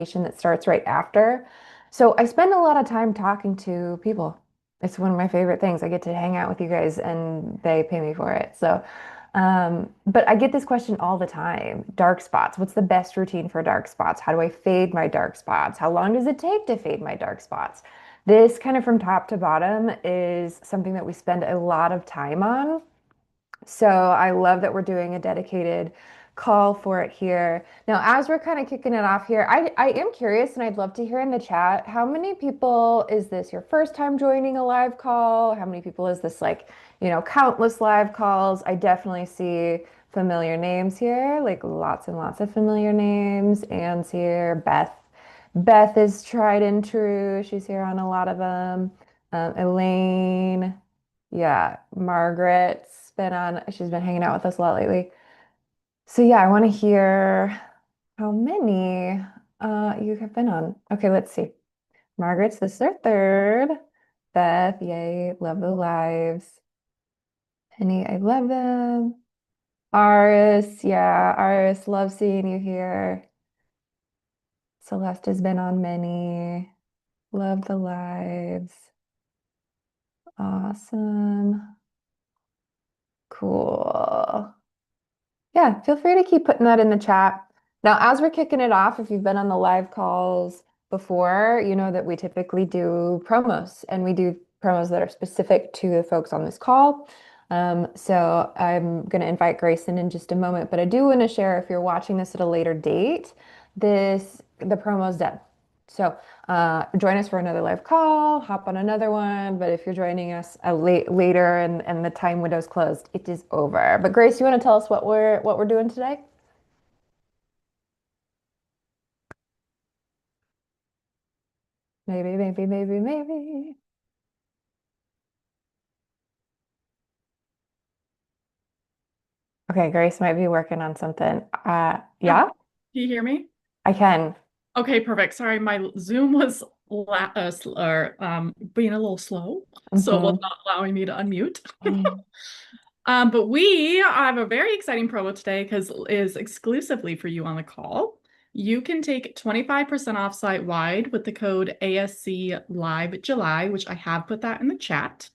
that starts right after. So I spend a lot of time talking to people. It's one of my favorite things. I get to hang out with you guys and they pay me for it. But I get this question all the time. Dark spots. What's the best routine for dark spots? How do I fade my dark spots? How long does it take to fade my dark spots? This kind of from top to bottom is something that we spend a lot of time on. So I love that we're doing a dedicated call for it here. Now, as we're kind of kicking it off here, I am curious and I'd love to hear in the chat, how many people is this your first time joining a live call? How many people is this like, countless live calls? I definitely see familiar names here, like lots and lots of familiar names. Anne's here. Beth is tried and true. She's here on a lot of them. Elaine. Yeah, Margaret's been on, she's been hanging out with us a lot lately. So yeah, I want to hear how many you have been on. Okay, let's see. Margaret's, this is her third. Beth, yay, love the lives. Penny, I love them. Aris, yeah, Aris, love seeing you here. Celeste has been on many. Love the lives. Awesome. Cool. Yeah, feel free to keep putting that in the chat. Now, as we're kicking it off, if you've been on the live calls before, you know that we typically do promos and we do promos that are specific to the folks on this call. So I'm going to invite Grayson in just a moment, but I do want to share if you're watching this at a later date, the promo's done. So join us for another live call, hop on another one. But if you're joining us later and the time window's closed, it is over. But Grace, you want to tell us what we're doing today? Maybe, maybe, maybe, maybe. Okay, Grace might be working on something. Oh, Yeah, can you hear me? I can. Okay, perfect. Sorry, my Zoom was being a little slow, so it was Hmm. not allowing me to unmute. But we have a very exciting promo today because it is exclusively for you on the call. You can take 25% off site wide with the code ASC Live July, which I have put that in the chat.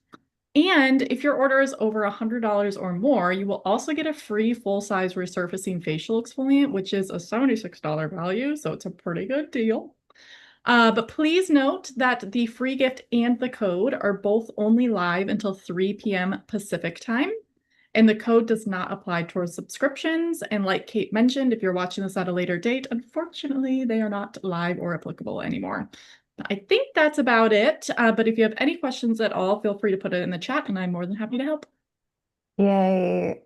And if your order is over $100 or more, you will also get a free full-size resurfacing facial exfoliant, which is a $76 value, so it's a pretty good deal. But please note that the free gift and the code are both only live until 3 p.m. Pacific time. And the code does not apply towards subscriptions. And like Kate mentioned, if you're watching this at a later date, unfortunately, they are not live or applicable anymore. I think that's about it. But if you have any questions at all, feel free to put it in the chat and I'm more than happy to help. Yay.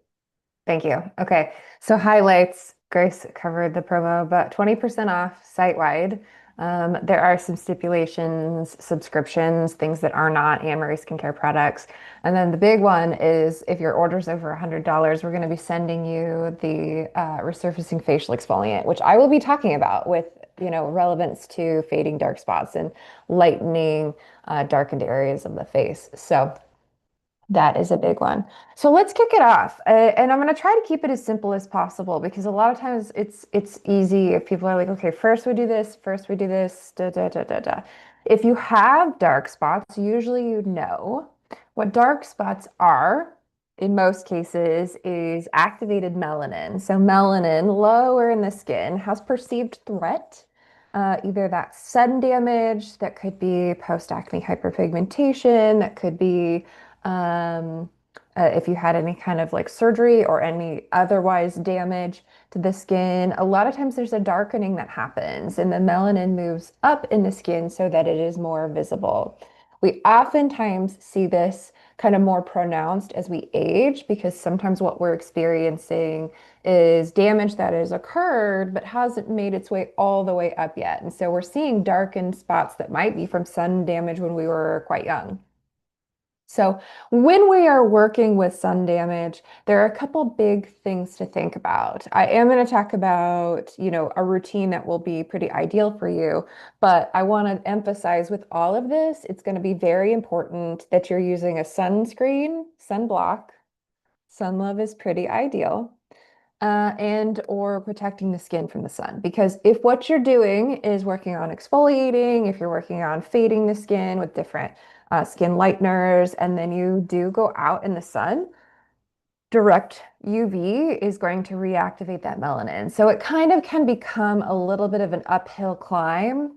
Thank you. Okay, so highlights. Grace covered the promo, but 20% off site-wide. There are some stipulations, subscriptions, things that are not Anne-Marie skincare products. And then the big one is if your order's over $100, we're going to be sending you the resurfacing facial exfoliant, which I will be talking about with, relevance to fading dark spots and lightening darkened areas of the face. So that is a big one. So let's kick it off. And I'm going to try to keep it as simple as possible because a lot of times it's easy if people are like, okay, first we do this, da da da da da. If you have dark spots, usually you know what dark spots are in most cases is activated melanin. So melanin lower in the skin has perceived threat. Either that's sun damage, that could be post-acne hyperpigmentation, that could be um, if you had any kind of like surgery or any otherwise damage to the skin. A lot of times there's a darkening that happens and the melanin moves up in the skin so that it is more visible. We oftentimes see this kind of more pronounced as we age because sometimes what we're experiencing is damage that has occurred but hasn't made its way all the way up yet. And so we're seeing darkened spots that might be from sun damage when we were quite young. So when we are working with sun damage, there are a couple big things to think about. I am going to talk about, a routine that will be pretty ideal for you, but I want to emphasize with all of this, it's going to be very important that you're using a sunscreen, sunblock. Sun Love is pretty ideal. and or protecting the skin from the sun. Because if what you're doing is working on exfoliating, if you're working on fading the skin with different skin lighteners, and then you do go out in the sun, direct UV is going to reactivate that melanin. So it kind of can become a little bit of an uphill climb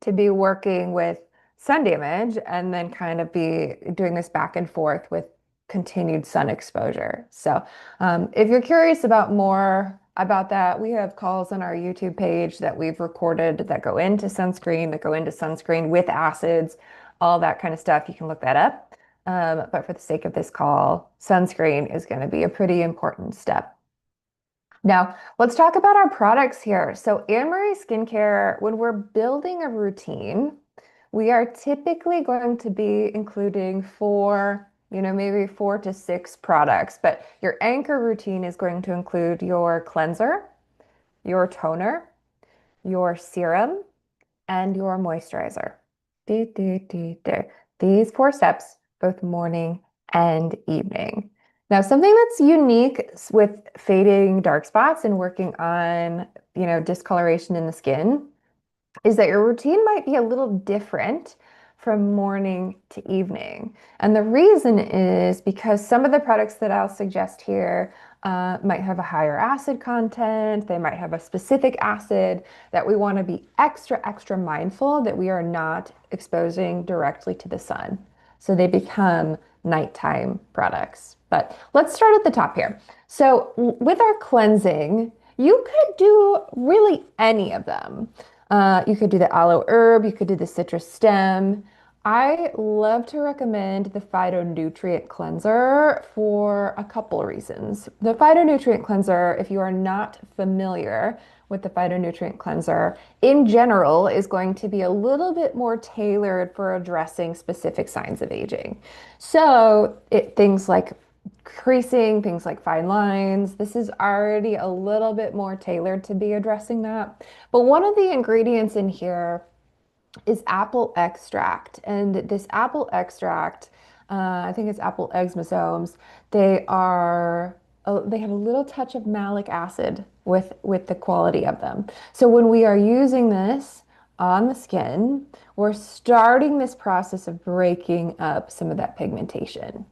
to be working with sun damage and then kind of be doing this back and forth with continued sun exposure. So if you're curious about more about that, we have calls on our YouTube page that we've recorded that go into sunscreen with acids, all that kind of stuff. You can look that up. But for the sake of this call, sunscreen is going to be a pretty important step. Now, let's talk about our products here. So, Anne Marie Skincare, when we're building a routine, we are typically going to be including maybe 4 to 6 products, but your anchor routine is going to include your cleanser, your toner, your serum, and your moisturizer. Do, do, do, do. These 4 steps, both morning and evening. Now, something that's unique with fading dark spots and working on, discoloration in the skin is that your routine might be a little different from morning to evening. And the reason is because some of the products that I'll suggest here might have a higher acid content. They might have a specific acid that we want to be extra, extra mindful that we are not exposing directly to the sun. So they become nighttime products. But let's start at the top here. So with our cleansing, you could do really any of them. You could do the aloe herb, you could do the citrus stem. I love to recommend the phytonutrient cleanser for a couple reasons. The phytonutrient cleanser, if you are not familiar with the phytonutrient cleanser, in general is going to be a little bit more tailored for addressing specific signs of aging. So things like creasing, things like fine lines, this is already a little bit more tailored to be addressing that. But one of the ingredients in here is apple extract. And this apple extract, I think it's apple exosomes, they have a little touch of malic acid with the quality of them. So when we are using this on the skin, we're starting this process of breaking up some of that pigmentation.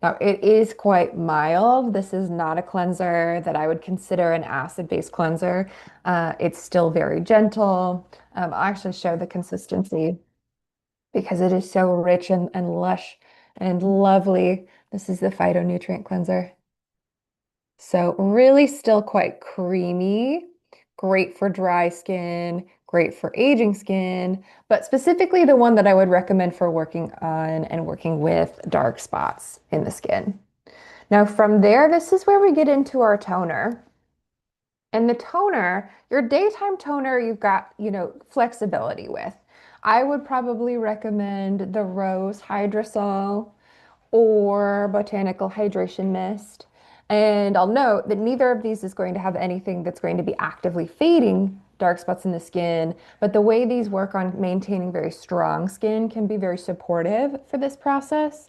Now, it is quite mild. This is not a cleanser that I would consider an acid-based cleanser. It's still very gentle. I'll actually show the consistency because it is so rich and lush and lovely. This is the phytonutrient cleanser. So really still quite creamy, great for dry skin, great for aging skin, but specifically the one that I would recommend for working on and working with dark spots in the skin. Now from there, this is where we get into our toner. And the toner, your daytime toner, you've got, flexibility with. I would probably recommend the Rose Hydrosol or Botanical Hydration Mist. And I'll note that neither of these is going to have anything that's going to be actively fading dark spots in the skin, but the way these work on maintaining very strong skin can be very supportive for this process.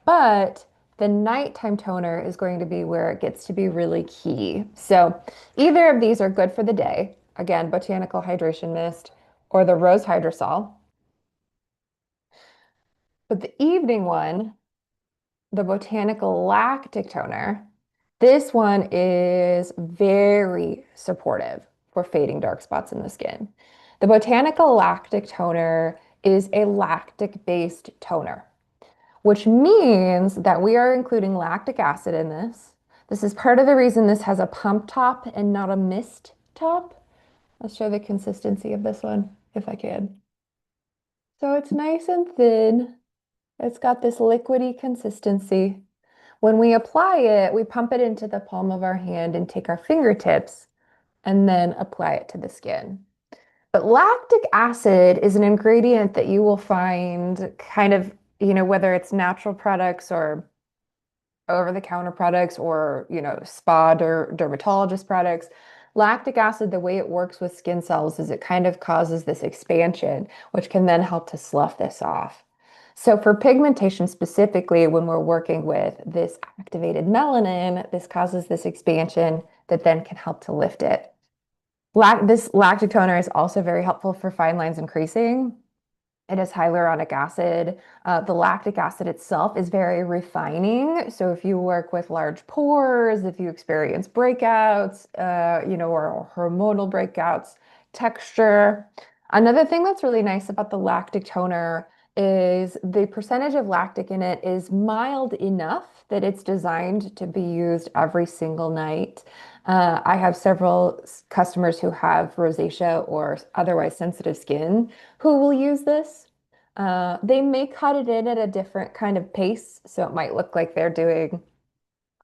But the nighttime toner is going to be where it gets to be really key. So either of these are good for the day. Again, Botanical Hydration Mist or the Rose Hydrosol. But the evening one, the Botanical Lactic Toner, this one is very supportive for fading dark spots in the skin. The Botanical Lactic Toner is a lactic-based toner, which means that we are including lactic acid in this. This is part of the reason this has a pump top and not a mist top. Let's show the consistency of this one if I can. So it's nice and thin. It's got this liquidy consistency. When we apply it, we pump it into the palm of our hand and take our fingertips and then apply it to the skin. But lactic acid is an ingredient that you will find kind of, whether it's natural products or over-the-counter products or, spa dermatologist products. Lactic acid, the way it works with skin cells is it kind of causes this expansion, which can then help to slough this off. So for pigmentation specifically, when we're working with this activated melanin, this causes this expansion that then can help to lift it. This lactic toner is also very helpful for fine lines and creasing. It has hyaluronic acid. The lactic acid itself is very refining. So if you work with large pores, if you experience breakouts, or hormonal breakouts, texture. Another thing that's really nice about the lactic toner is the percentage of lactic in it is mild enough that it's designed to be used every single night. I have several customers who have rosacea or otherwise sensitive skin who will use this. They may cut it in at a different kind of pace, so it might look like they're doing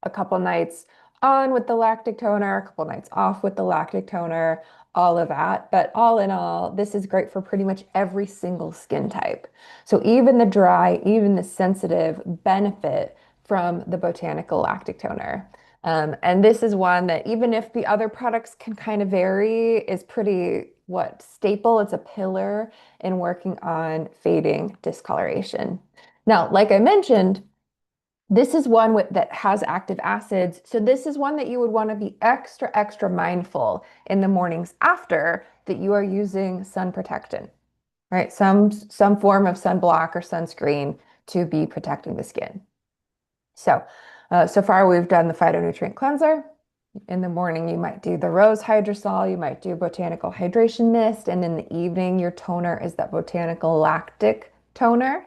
a couple nights on with the lactic toner, a couple nights off with the lactic toner, all of that. But all in all, this is great for pretty much every single skin type. So even the dry, even the sensitive benefit from the botanical lactic toner. And this is one that even if the other products can kind of vary, is pretty what staple. It's a pillar in working on fading discoloration. Now, like I mentioned, this is one that has active acids. So this is one that you would want to be extra, extra mindful in the mornings after that you are using sun protectant, right? Some form of sunblock or sunscreen to be protecting the skin. So far we've done the phytonutrient cleanser. In the morning, you might do the rose hydrosol, you might do botanical hydration mist, and in the evening, your toner is that botanical lactic toner.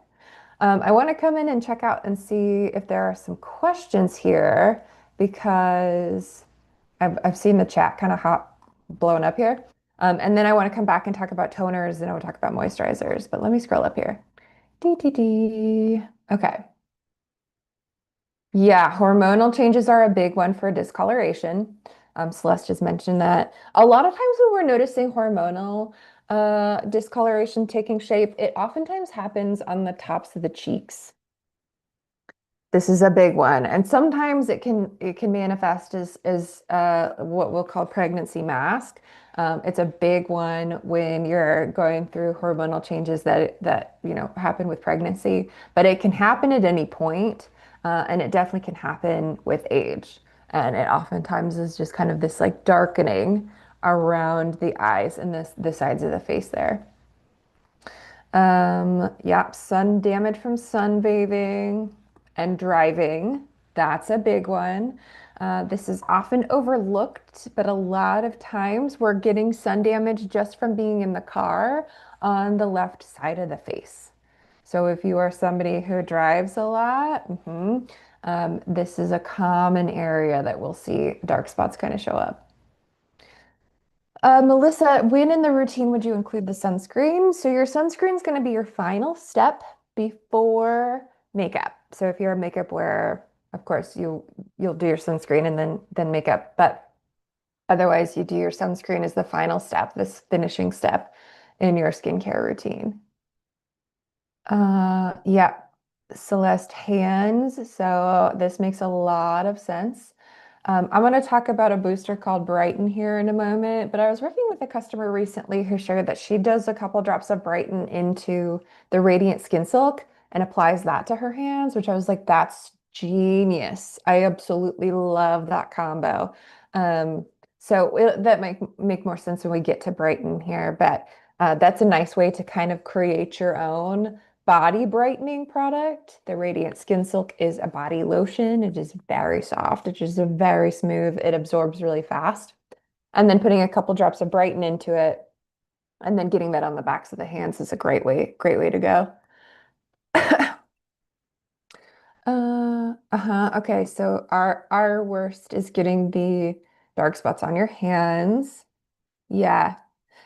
I want to come in and check out and see if there are some questions here because I've seen the chat kind of hot blowing up here. And then I want to come back and talk about toners and I want to talk about moisturizers, but let me scroll up here. Okay. Yeah, hormonal changes are a big one for discoloration. Celeste just mentioned that. A lot of times when we're noticing hormonal discoloration taking shape, it oftentimes happens on the tops of the cheeks. This is a big one, and sometimes it can manifest as what we'll call pregnancy mask. It's a big one when you're going through hormonal changes that happen with pregnancy, but it can happen at any point, and it definitely can happen with age. And it oftentimes is just kind of this like darkening around the eyes and the sides of the face there. Yeah, sun damage from sunbathing and driving. That's a big one. This is often overlooked, but a lot of times we're getting sun damage just from being in the car on the left side of the face. So if you are somebody who drives a lot, this is a common area that we'll see dark spots kind of show up. Melissa, when in the routine would you include the sunscreen? So your sunscreen is going to be your final step before makeup. So if you're a makeup wearer, of course you'll do your sunscreen and then makeup. But otherwise, you do your sunscreen as the final step, this finishing step in your skincare routine. Yeah, Celeste hands. So this makes a lot of sense. I'm going to talk about a booster called Brighten here in a moment, but I was working with a customer recently who shared that she does a couple drops of Brighten into the Radiant Skin Silk and applies that to her hands, which I was like, that's genius. I absolutely love that combo. Um, that might make more sense when we get to Brighten here, but that's a nice way to kind of create your own body brightening product. The Radiant Skin Silk is a body lotion. It is very soft. It is very smooth. It absorbs really fast. And then putting a couple drops of Brighten into it and then getting that on the backs of the hands is a great way to go. Okay, so our worst is getting the dark spots on your hands. Yeah.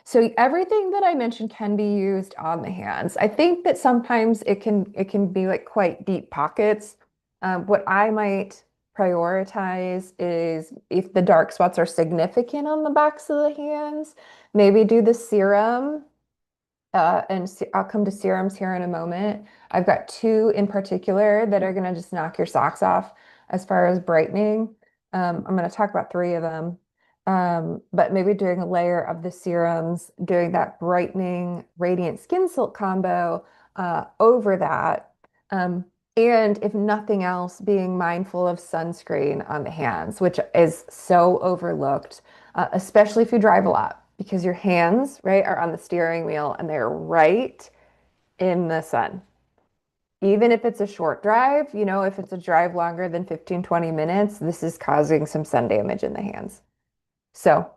So everything that I mentioned can be used on the hands. I think that sometimes it can be like quite deep pockets. What I might prioritize is if the dark spots are significant on the backs of the hands, maybe do the serum. I'll come to serums here in a moment. I've got two in particular that are going to just knock your socks off as far as brightening. I'm going to talk about three of them. But maybe doing a layer of the serums, doing that brightening radiant skin silk combo over that. And if nothing else, being mindful of sunscreen on the hands, which is so overlooked, especially if you drive a lot, because your hands, right, are on the steering wheel and they're right in the sun. Even if it's a short drive, if it's a drive longer than 15, 20 minutes, this is causing some sun damage in the hands. So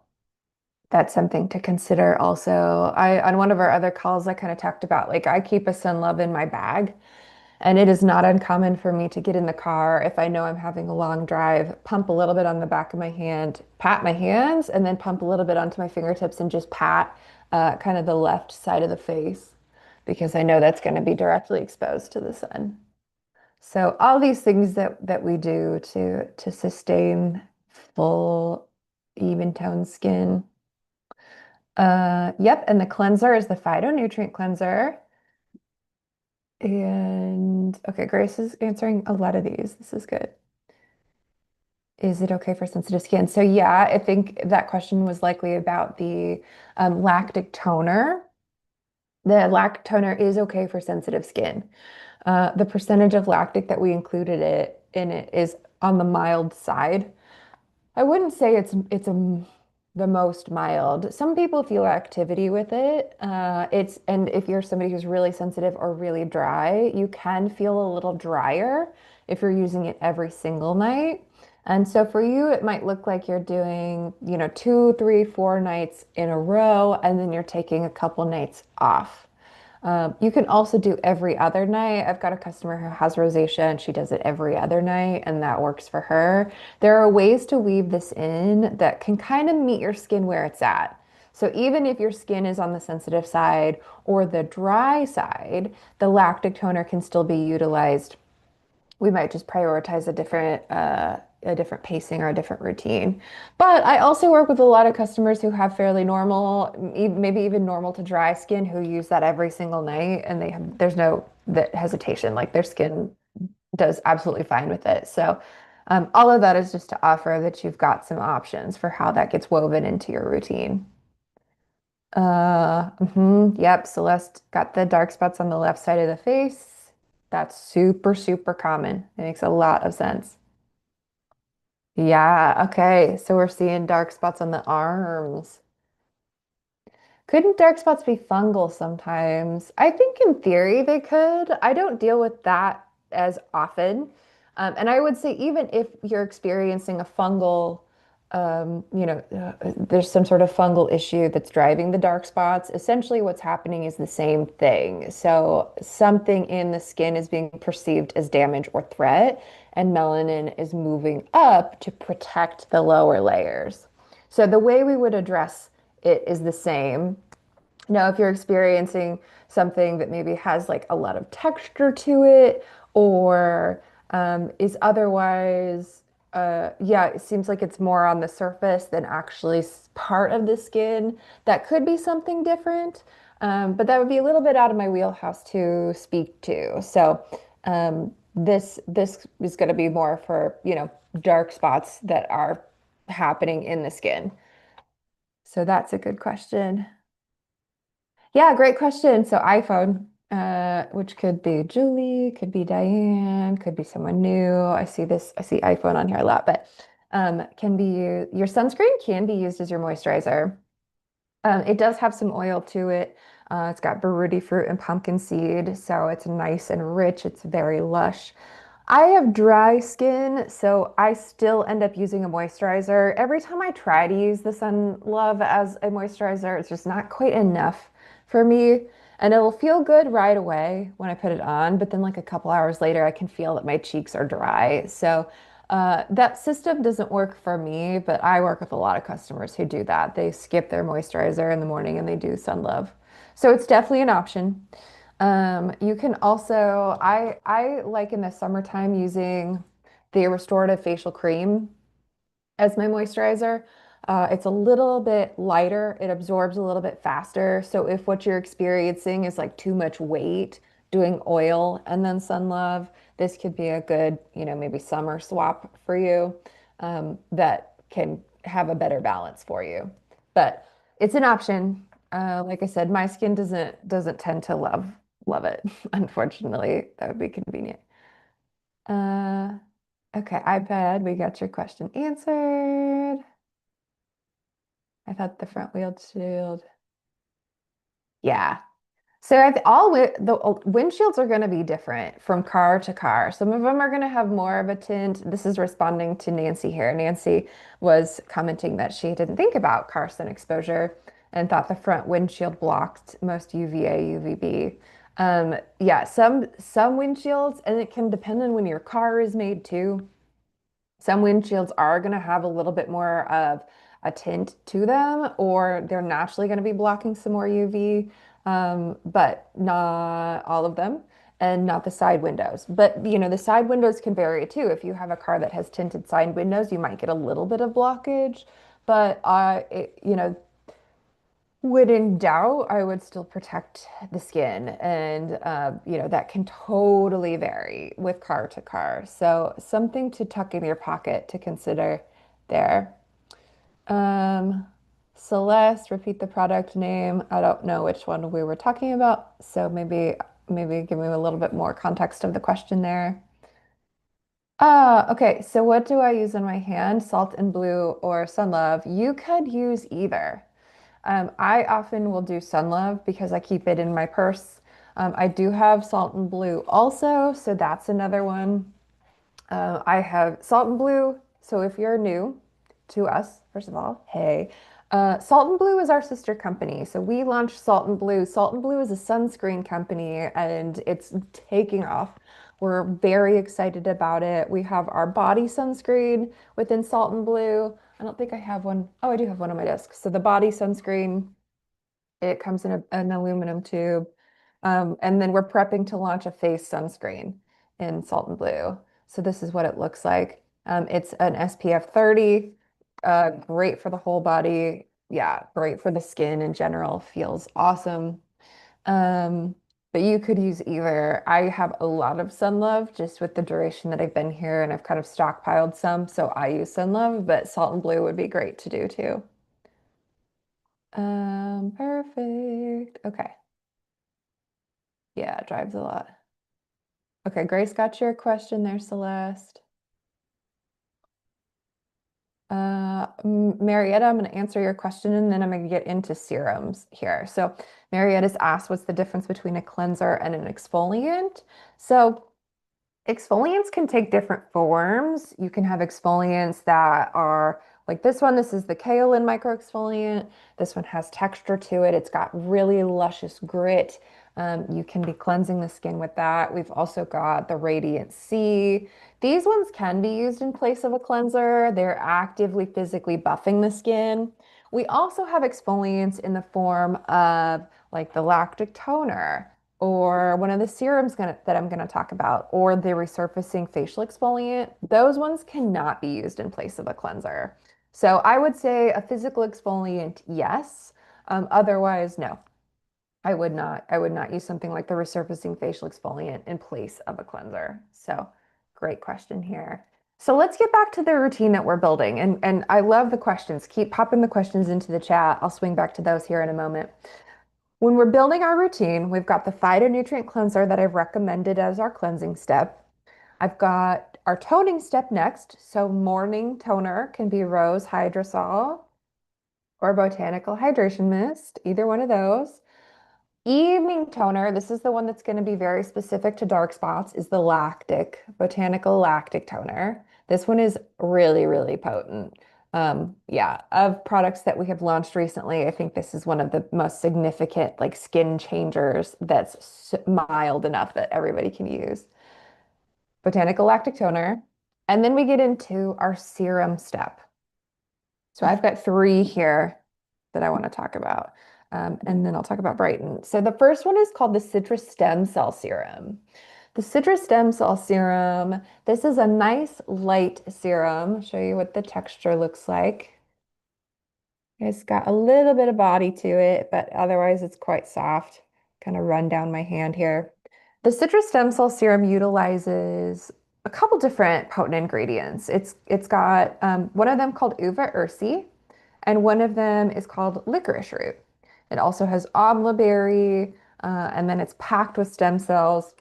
that's something to consider also. On one of our other calls, I kind of talked about like I keep a Sun Love in my bag. And it is not uncommon for me to get in the car if I know I'm having a long drive, pump a little bit on the back of my hand, pat my hands, and then pump a little bit onto my fingertips and just pat kind of the left side of the face because I know that's going to be directly exposed to the sun. So all these things that we do to sustain full, even tone skin. Yep, and the cleanser is the phytonutrient cleanser. And okay, Grace is answering a lot of these. This is good. Is it okay for sensitive skin? So yeah, I think that question was likely about the lactic toner. The lactic toner is okay for sensitive skin. The percentage of lactic that we included in it is on the mild side. I wouldn't say the most mild. Some people feel activity with it. And if you're somebody who's really sensitive or really dry, you can feel a little drier if you're using it every single night. And so for you, it might look like you're doing, 2, 3, 4 nights in a row, and then you're taking a couple nights off. You can also do every other night. I've got a customer who has rosacea and she does it every other night, and that works for her. There are ways to weave this in that can kind of meet your skin where it's at. So even if your skin is on the sensitive side or the dry side, the lactic toner can still be utilized. We might just prioritize a different pacing or a different routine. But I also work with a lot of customers who have fairly normal, maybe even normal to dry skin who use that every single night and there's no that hesitation. Like their skin does absolutely fine with it. So all of that is just to offer that you've got some options for how that gets woven into your routine. Yep, Celeste got the dark spots on the left side of the face. That's super, super common. It makes a lot of sense. Yeah, okay. So we're seeing dark spots on the arms. Couldn't dark spots be fungal sometimes? I think in theory they could. I don't deal with that as often. And I would say even if you're experiencing a fungal, there's some sort of fungal issue that's driving the dark spots, essentially what's happening is the same thing. So something in the skin is being perceived as damage or threat, and melanin is moving up to protect the lower layers. So the way we would address it is the same. Now, if you're experiencing something that maybe has like a lot of texture to it or is otherwise, yeah, it seems like it's more on the surface than actually part of the skin, that could be something different. But that would be a little bit out of my wheelhouse to speak to. So this is going to be more for, dark spots that are happening in the skin. So that's a good question. Yeah, great question. So iPhone, which could be Julie, could be Diane, could be someone new. I see iPhone on here a lot, but can be your sunscreen can be used as your moisturizer. It does have some oil to it. It's got Baruti fruit and pumpkin seed, so it's nice and rich. It's very lush. I have dry skin, so I still end up using a moisturizer. Every time I try to use the Sun Love as a moisturizer, it's just not quite enough for me. And it'll feel good right away when I put it on, but then like a couple hours later, I can feel that my cheeks are dry. So that system doesn't work for me, but I work with a lot of customers who do that. They skip their moisturizer in the morning and they do Sun Love. So it's definitely an option. You can also, I like in the summertime using the restorative facial cream as my moisturizer. It's a little bit lighter, it absorbs a little bit faster. So if what you're experiencing is like too much weight, doing oil and then Sun Love, this could be a good, maybe summer swap for you that can have a better balance for you. But it's an option. Like I said, my skin doesn't tend to love it. Unfortunately, that would be convenient. Uh, okay, iPad, we got your question answered. I thought the front windshield. Yeah. So the windshields are going to be different from car to car. Some of them are going to have more of a tint. This is responding to Nancy here. Nancy was commenting that she didn't think about car sun exposure and thought the front windshield blocked most UVA, UVB. Yeah, some windshields, and it can depend on when your car is made too. Some windshields are going to have a little bit more of a tint to them, or they're naturally going to be blocking some more UV, but not all of them, and not the side windows. But the side windows can vary too. If you have a car that has tinted side windows, you might get a little bit of blockage. But when in doubt, I would still protect the skin, and that can totally vary with car to car. So something to tuck in your pocket to consider there. Um, Celeste, repeat the product name. I don't know which one we were talking about, so maybe give me a little bit more context of the question there. Okay. So what do I use in my hand? Salt and Blue or Sun Love? You could use either. I often will do Sun Love because I keep it in my purse. I do have Salt and Blue also, so that's another one. I have Salt and Blue. So if you're new to us, first of all, hey, Salt and Blue is our sister company. So we launched Salt and Blue. Salt and Blue is a sunscreen company and it's taking off. We're very excited about it. We have our body sunscreen within Salt and Blue. I don't think I have one. Oh, I do have one on my desk. So the body sunscreen, it comes in an aluminum tube. And then we're prepping to launch a face sunscreen in Salt and Blue. So this is what it looks like. It's an SPF 30, great for the whole body. Yeah, great for the skin in general. Feels awesome. Um, but you could use either. I have a lot of Sun Love just with the duration that I've been here, and I've kind of stockpiled some, so I use Sun Love, but Salt and Blue would be great to do too. Perfect. Okay. Yeah, it drives a lot. Okay, Grace got your question there, Celeste. Marietta, I'm going to answer your question and then I'm going to get into serums here. So, Marietta's asked what's the difference between a cleanser and an exfoliant? So, exfoliants can take different forms. You can have exfoliants that are like this one. This is the kaolin micro exfoliant. This one has texture to it. It's got really luscious grit. You can be cleansing the skin with that. We've also got the Radiant C. These ones can be used in place of a cleanser. They're actively physically buffing the skin. We also have exfoliants in the form of like the lactic toner or one of the serums that I'm going to talk about, or the resurfacing facial exfoliant. Those ones cannot be used in place of a cleanser. So I would say a physical exfoliant, yes. Otherwise, no. I would not use something like the resurfacing facial exfoliant in place of a cleanser. So great question here. So let's get back to the routine that we're building. And I love the questions. Keep popping the questions into the chat. I'll swing back to those here in a moment. When we're building our routine, we've got the phytonutrient cleanser that I've recommended as our cleansing step. I've got our toning step next. So morning toner can be rose hydrosol or botanical hydration mist, either one of those. Evening toner, this is the one that's going to be very specific to dark spots, is the lactic, botanical lactic toner. This one is really, really potent. Yeah, of products that we have launched recently, I think this is one of the most significant like skin changers that's mild enough that everybody can use. Botanical lactic toner. And then we get into our serum step. So I've got three here that I want to talk about. And then I'll talk about Brighten. So the first one is called the citrus stem cell serum. The citrus stem cell serum, this is a nice light serum. I'll show you what the texture looks like. It's got a little bit of body to it, but otherwise it's quite soft. Kind of run down my hand here. The citrus stem cell serum utilizes a couple different potent ingredients. It's got one of them called uva ursi, and one of them is called licorice root. It also has amla berry, and then it's packed with stem cells.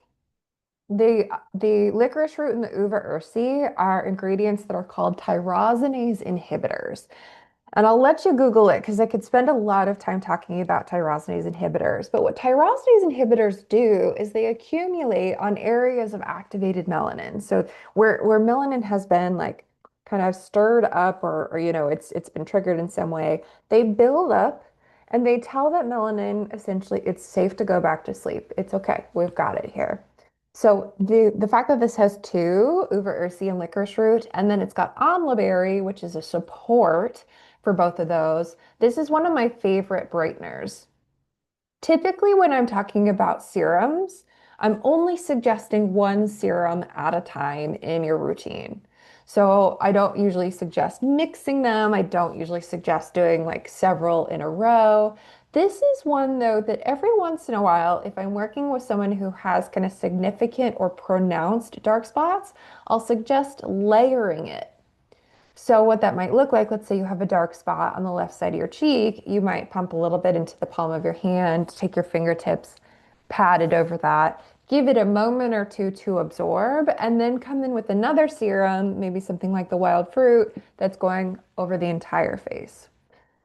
The licorice root and the uva ursi are ingredients that are called tyrosinase inhibitors. And I'll let you Google it because I could spend a lot of time talking about tyrosinase inhibitors. But what tyrosinase inhibitors do is they accumulate on areas of activated melanin. So where melanin has been like kind of stirred up or it's been triggered in some way, they build up and they tell that melanin essentially it's safe to go back to sleep. It's okay. We've got it here. So the fact that this has two, uva ursi and licorice root, and then it's got amla berry, which is a support for both of those. This is one of my favorite brighteners. Typically, when I'm talking about serums, I'm only suggesting one serum at a time in your routine. So I don't usually suggest mixing them. I don't usually suggest doing like several in a row. This is one though that every once in a while, if I'm working with someone who has kind of significant or pronounced dark spots, I'll suggest layering it. So what that might look like, let's say you have a dark spot on the left side of your cheek, you might pump a little bit into the palm of your hand, take your fingertips, pat it over that, give it a moment or two to absorb, and then come in with another serum, maybe something like the wild fruit that's going over the entire face.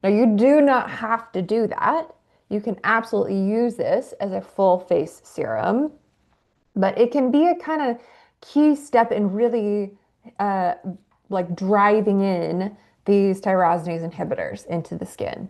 Now you do not have to do that. You can absolutely use this as a full face serum, but it can be a kind of key step in really uh, like driving in these tyrosinase inhibitors into the skin.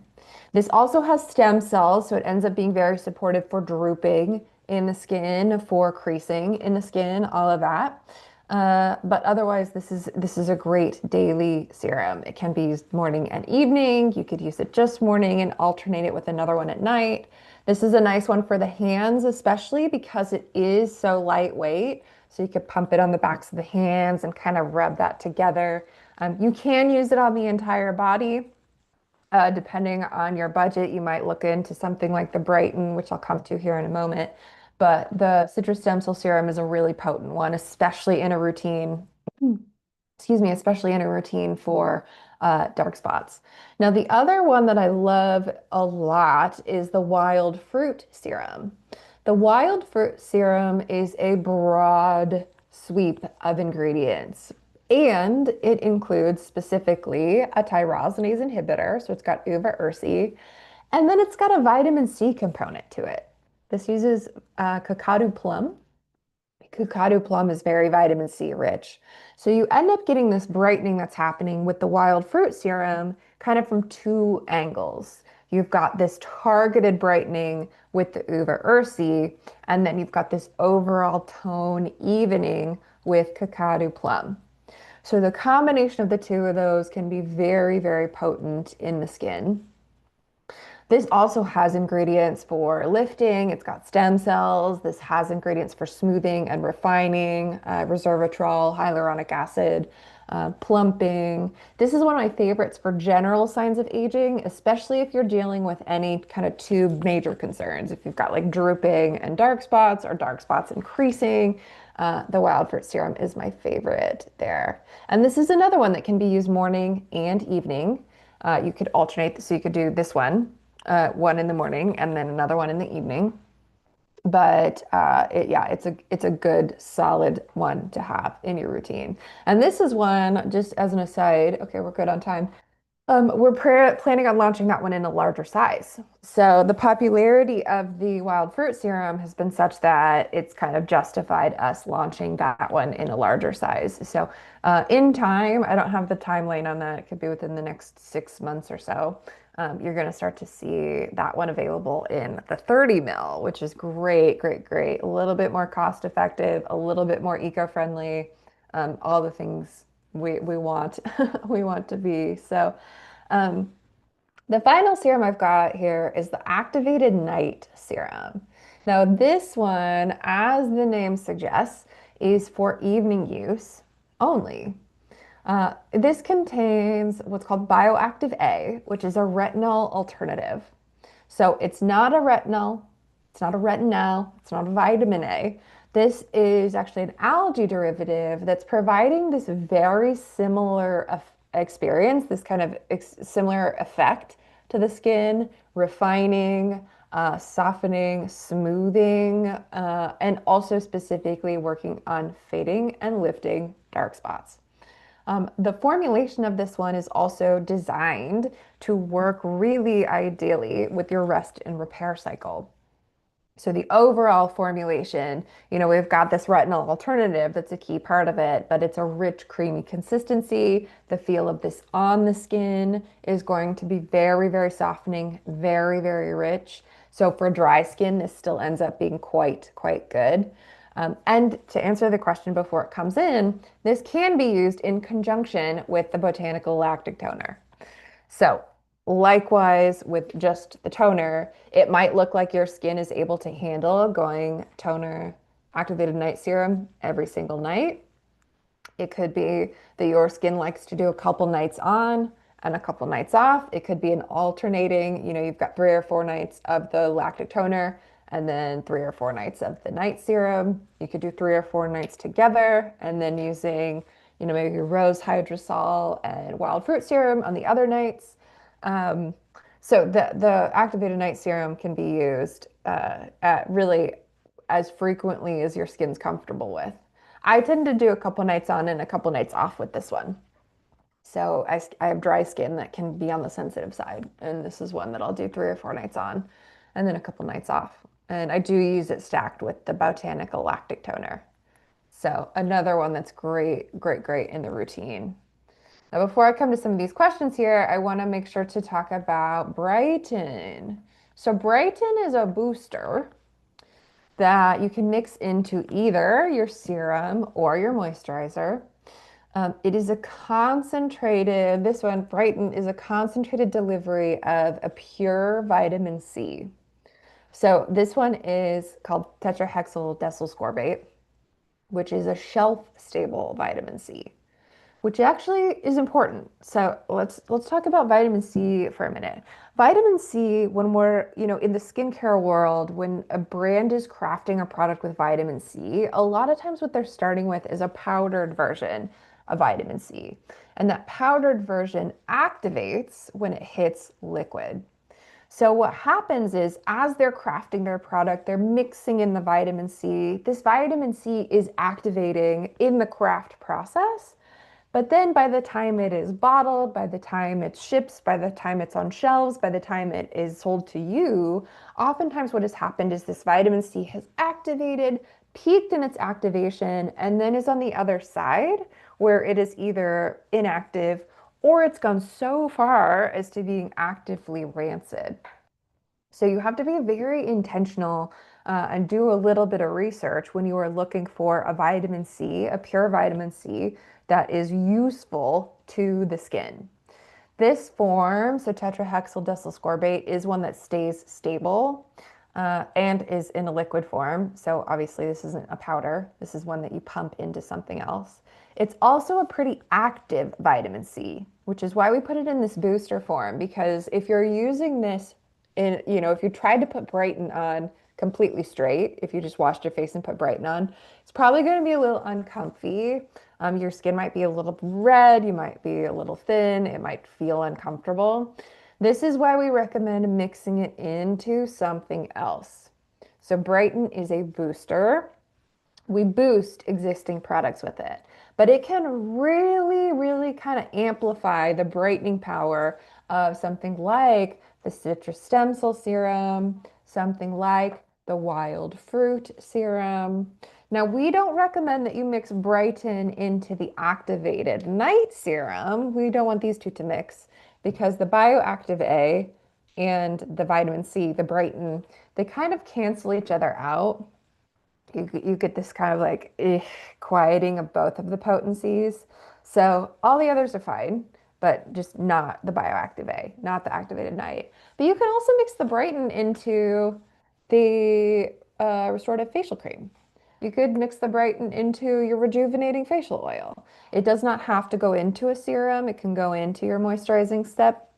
This also has stem cells, so it ends up being very supportive for drooping in the skin, for creasing in the skin, all of that. But otherwise, this is a great daily serum. It can be used morning and evening. You could use it just morning and alternate it with another one at night. This is a nice one for the hands, especially because it is so lightweight. So you could pump it on the backs of the hands and kind of rub that together. You can use it on the entire body. Depending on your budget, you might look into something like the Brighten, which I'll come to here in a moment. But the citrus stem cell serum is a really potent one, especially in a routine. Excuse me, especially in a routine for dark spots. Now, the other one that I love a lot is the wild fruit serum. The wild fruit serum is a broad sweep of ingredients, and it includes specifically a tyrosinase inhibitor. So it's got uva ursi, and then it's got a vitamin C component to it. This uses cacao plum. Cacao plum is very vitamin C rich. So you end up getting this brightening that's happening with the wild fruit serum kind of from two angles. You've got this targeted brightening with the uva ursi, and then you've got this overall tone evening with cacao plum. So the combination of the two of those can be very, very potent in the skin. This also has ingredients for lifting. It's got stem cells. This has ingredients for smoothing and refining, resveratrol, hyaluronic acid, plumping. This is one of my favorites for general signs of aging, especially if you're dealing with any kind of two major concerns. If you've got like drooping and dark spots or dark spots increasing, the wild fruit serum is my favorite there. And this is another one that can be used morning and evening. You could alternate, so you could do this one in the morning and then another one in the evening. But yeah, it's a good solid one to have in your routine. And this is one, just as an aside, okay, we're good on time. We're planning on launching that one in a larger size. So the popularity of the wild fruit serum has been such that it's kind of justified us launching that one in a larger size. So in time, I don't have the timeline on that. It could be within the next 6 months or so. You're going to start to see that one available in the 30 ml, which is great, great, great. A little bit more cost effective, a little bit more eco-friendly, all the things we want we want to be. So um, the final serum I've got here is the Activated Night Serum. Now this one, as the name suggests, is for evening use only. This contains what's called bioactive A, which is a retinol alternative. So it's not a retinol, it's not a retinol, it's not a vitamin A. This is actually an algae derivative that's providing this very similar experience, this kind of similar effect to the skin, refining, softening, smoothing, and also specifically working on fading and lifting dark spots. The formulation of this one is also designed to work really ideally with your rest and repair cycle. So the overall formulation, we've got this retinol alternative that's a key part of it, but it's a rich, creamy consistency. The feel of this on the skin is going to be very, very softening, very, very rich. So for dry skin, this still ends up being quite, quite good. And to answer the question before it comes in, this can be used in conjunction with the botanical lactic toner. So, likewise with just the toner, it might look like your skin is able to handle going toner, activated night serum every single night. It could be that your skin likes to do a couple nights on and a couple nights off. It could be an alternating, you've got 3 or 4 nights of the lactic toner and then 3 or 4 nights of the night serum. You could do 3 or 4 nights together and then using, maybe rose hydrosol and wild fruit serum on the other nights. Um, so the activated night serum can be used at really as frequently as your skin's comfortable with. I tend to do a couple nights on and a couple nights off with this one. So I have dry skin that can be on the sensitive side, and this is one that I'll do 3 or 4 nights on and then a couple nights off. And I do use it stacked with the botanical lactic toner. So another one that's great, great, great in the routine. Now, before I come to some of these questions here, I want to make sure to talk about Brighten. So Brighten is a booster that you can mix into either your serum or your moisturizer. It is a concentrated, this one, Brighten, is a concentrated delivery of a pure vitamin C. So this one is called tetrahexyl desylscorbate, which is a shelf-stable vitamin C, which actually is important. So let's talk about vitamin C for a minute. Vitamin C, when we're, in the skincare world, when a brand is crafting a product with vitamin C, a lot of times what they're starting with is a powdered version of vitamin C. And that powdered version activates when it hits liquid. So what happens is as they're crafting their product, they're mixing in the vitamin C. This vitamin C is activating in the craft process. But then by the time it is bottled, by the time it ships, by the time it's on shelves, by the time it is sold to you, oftentimes what has happened is this vitamin C has activated, peaked in its activation, and then is on the other side where it is either inactive or it's gone so far as to being actively rancid. So you have to be very intentional and do a little bit of research when you are looking for a vitamin C, a pure vitamin C that is useful to the skin. This form, so tetrahexyl desylscorbate, is one that stays stable and is in a liquid form. So obviously this isn't a powder. This is one that you pump into something else. It's also a pretty active vitamin C, which is why we put it in this booster form, because if you're using this if you tried to put Brighten on completely straight, if you just washed your face and put Brighten on, it's probably going to be a little uncomfy. Your skin might be a little red, you might be a little thin, it might feel uncomfortable. This is why we recommend mixing it into something else. So Brighten is a booster. We boost existing products with it, but it can really, really kind of amplify the brightening power of something like the citrus stem cell serum, something like the wild fruit serum. Now, we don't recommend that you mix Brighten into the activated night serum. We don't want these two to mix because the bioactive A and the vitamin C, the Brighten, they kind of cancel each other out. You get this kind of like quieting of both of the potencies. So all the others are fine, but just not the bioactive A, not the activated night. But you can also mix the Brighten into the restorative facial cream. You could mix the Brighten into your rejuvenating facial oil. It does not have to go into a serum. It can go into your moisturizing step.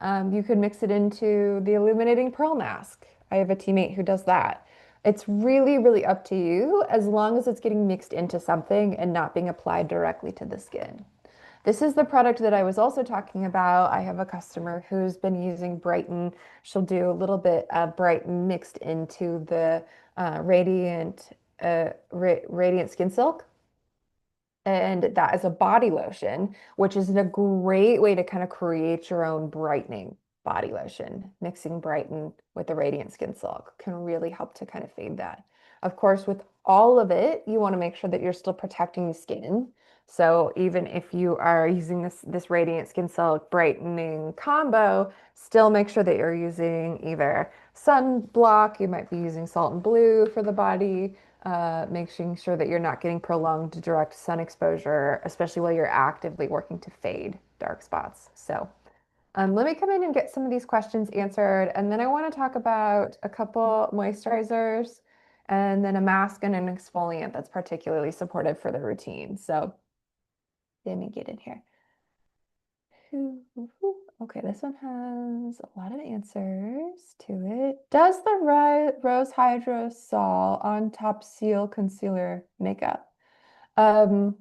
You could mix it into the illuminating pearl mask. I have a teammate who does that. It's really, really up to you as long as it's getting mixed into something and not being applied directly to the skin. This is the product that I was also talking about. I have a customer who's been using Brighten. She'll do a little bit of Brighten mixed into the Radiant Skin Silk. And that is a body lotion, which is a great way to kind of create your own brightening body lotion. Mixing Brighten with the Radiant Skin Silk can really help to kind of fade that. Of course, with all of it, you want to make sure that you're still protecting the skin. So even if you are using this Radiant Skin Silk brightening combo, still make sure that you're using either sunblock, you might be using Salt and Blue for the body, making sure that you're not getting prolonged direct sun exposure, especially while you're actively working to fade dark spots. So let me come in and get some of these questions answered, and then I want to talk about a couple moisturizers and then a mask and an exfoliant that's particularly supportive for the routine. So let me get in here. Okay, this one has a lot of answers to it. Does the Rose Hydrosol on top seal concealer makeup? Um,